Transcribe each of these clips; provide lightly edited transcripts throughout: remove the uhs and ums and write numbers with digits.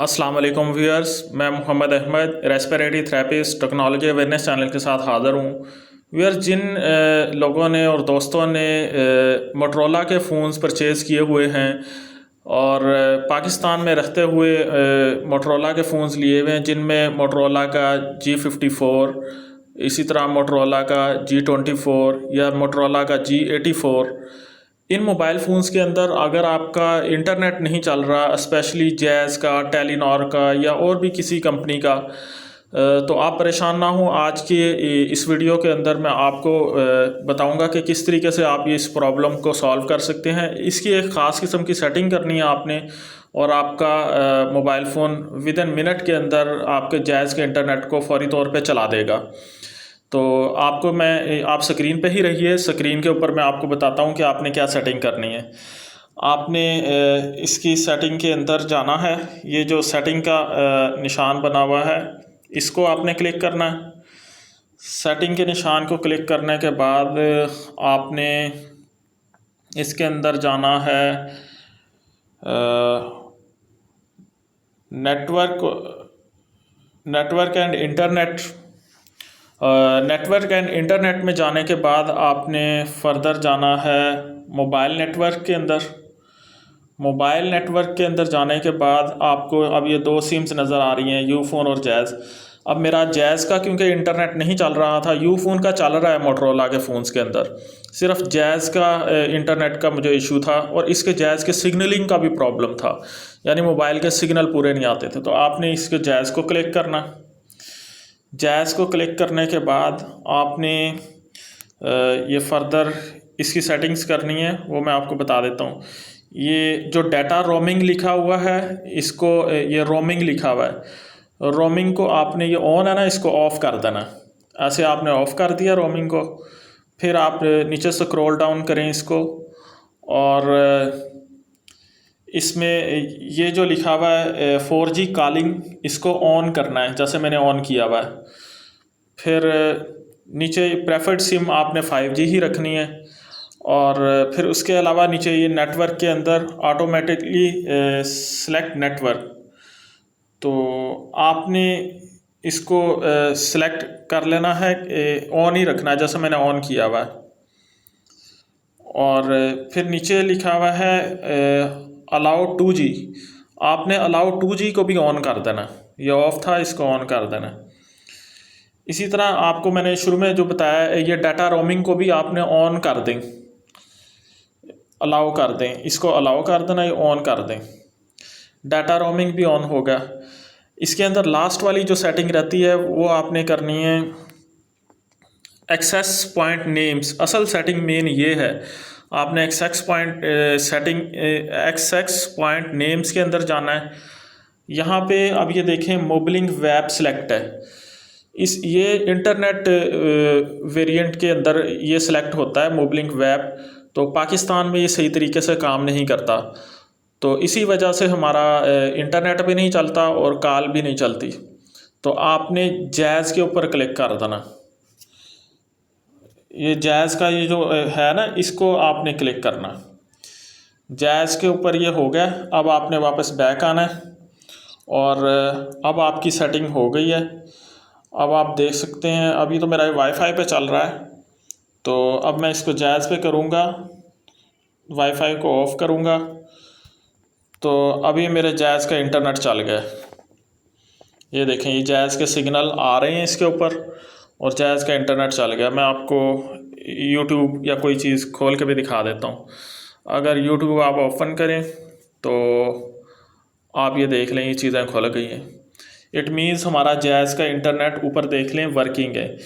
अस्सलाम वालेकुम व्यूअर्स, मैं Mohammad Ahmad respiratory therapist technology awareness channel के साथ हाज़िर हूँ। व्यूअर्स, जिन लोगों ने और दोस्तों ने मोटरोला के फ़ोन्स परचेज़ किए हुए हैं और पाकिस्तान में रहते हुए मोटरोला के फ़ोन्स लिए हुए हैं, जिनमें मोटरोला का G54, इसी तरह मोटरोला का G24 या मोटरोला का G84, इन मोबाइल फ़ोन्स के अंदर अगर आपका इंटरनेट नहीं चल रहा, स्पेशली जैज़ का, टेलीनॉर का या और भी किसी कंपनी का, तो आप परेशान ना हो। आज के इस वीडियो के अंदर मैं आपको बताऊंगा कि किस तरीके से आप ये इस प्रॉब्लम को सॉल्व कर सकते हैं। इसकी एक ख़ास किस्म की सेटिंग करनी है आपने, और आपका mobile phone with in minute के अंदर आपके जैज़ के इंटरनेट को फौरी तौर पे चला देगा। तो आप स्क्रीन पे ही रहिए। स्क्रीन के ऊपर मैं आपको बताता हूँ कि आपने क्या सेटिंग करनी है। आपने इसकी सेटिंग के अंदर जाना है। ये जो सेटिंग का निशान बना हुआ है, इसको आपने क्लिक करना है। सेटिंग के निशान को क्लिक करने के बाद आपने इसके अंदर जाना है network and internet. Network and internet में जाने के बाद आपने फर्दर जाना है मोबाइल नेटवर्क के अंदर। मोबाइल नेटवर्क के अंदर जाने के बाद आपको अब ये दो सिम्स नज़र आ रही हैं, यूफ़ोन और जैज़। अब मेरा जैज़ का क्योंकि इंटरनेट नहीं चल रहा था, यूफ़ोन का चल रहा है मोटरोला के फ़ोन्स के अंदर। सिर्फ जैज़ का इंटरनेट का मुझे इशू था, और इसके जैज़ के सिग्नलिंग का भी प्रॉब्लम था, यानी मोबाइल के सिग्नल पूरे नहीं आते थे। तो आपने इसके जैज़ को क्लिक करना। जैज़ को क्लिक करने के बाद आपने ये फर्दर इसकी सेटिंग्स करनी है, वो मैं आपको बता देता हूँ। ये जो डाटा रोमिंग लिखा हुआ है, इसको ये रोमिंग लिखा हुआ है, रोमिंग को आपने, ये ऑन है ना, इसको ऑफ़ कर देना। ऐसे आपने ऑफ़ कर दिया रोमिंग को। फिर आप नीचे से स्क्रॉल डाउन करें इसको, और इसमें ये जो लिखा हुआ है 4G कॉलिंग, इसको ऑन करना है, जैसे मैंने ऑन किया हुआ है। फिर नीचे प्रेफर्ड सिम आपने 5G ही रखनी है, और फिर उसके अलावा नीचे ये नेटवर्क के अंदर ऑटोमेटिकली सेलेक्ट नेटवर्क, तो आपने इसको सेलेक्ट कर लेना है, ऑन ही रखना है जैसे मैंने ऑन किया हुआ है। और फिर नीचे लिखा हुआ है अलाउ 2G, आपने अलाउ 2G को भी ऑन कर देना। ये ऑफ था, इसको ऑन कर देना। इसी तरह आपको मैंने शुरू में जो बताया, ये डाटा रोमिंग को भी आपने ऑन कर दें, अलाउ कर दें, इसको अलाउ कर देना, ये ऑन कर दें। डाटा रोमिंग भी ऑन होगा। इसके अंदर लास्ट वाली जो सेटिंग रहती है वो आपने करनी है एक्सेस पॉइंट नेम्स। असल सेटिंग मेन ये है, आपने एक्सेस पॉइंट नेम्स के अंदर जाना है। यहाँ पे अब ये देखें, मोबिलिंग वेब सेलेक्ट है। ये इंटरनेट वेरिएंट के अंदर ये सिलेक्ट होता है मोबिलिंग वेब, तो पाकिस्तान में ये सही तरीके से काम नहीं करता, तो इसी वजह से हमारा इंटरनेट भी नहीं चलता और कॉल भी नहीं चलती। तो आपने जैज़ के ऊपर क्लिक कर देना। ये जैज़ का ये जो है ना, इसको आपने क्लिक करना। जैज़ के ऊपर ये हो गया। अब आपने वापस बैक आना है, और अब आपकी सेटिंग हो गई है। अब आप देख सकते हैं, अभी तो मेरा वाईफाई पे चल रहा है, तो अब मैं इसको जैज़ पे करूँगा, वाईफाई को ऑफ़ करूँगा, तो अभी मेरे जैज़ का इंटरनेट चल गया। ये देखें, ये जैज़ के सिग्नल आ रहे हैं इसके ऊपर, और जैज़ का इंटरनेट चल गया। मैं आपको यूट्यूब या कोई चीज़ खोल के भी दिखा देता हूँ। अगर यूट्यूब आप ओपन करें तो आप ये देख लें, ये चीज़ें खुल गई हैं। इट मीन्स हमारा जैज़ का इंटरनेट ऊपर देख लें वर्किंग है।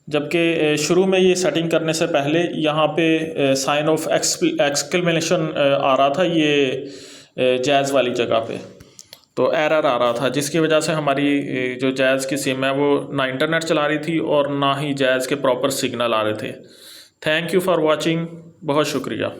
जबकि शुरू में ये सेटिंग करने से पहले यहाँ पे साइन ऑफ एक्सक्लेमेशन आ रहा था, ये जैज़ वाली जगह पे, तो एरर आ रहा था, जिसकी वजह से हमारी जो जैज़ की सिम है वो ना इंटरनेट चला रही थी और ना ही जैज़ के प्रॉपर सिग्नल आ रहे थे। थैंक यू फॉर वॉचिंग, बहुत शुक्रिया।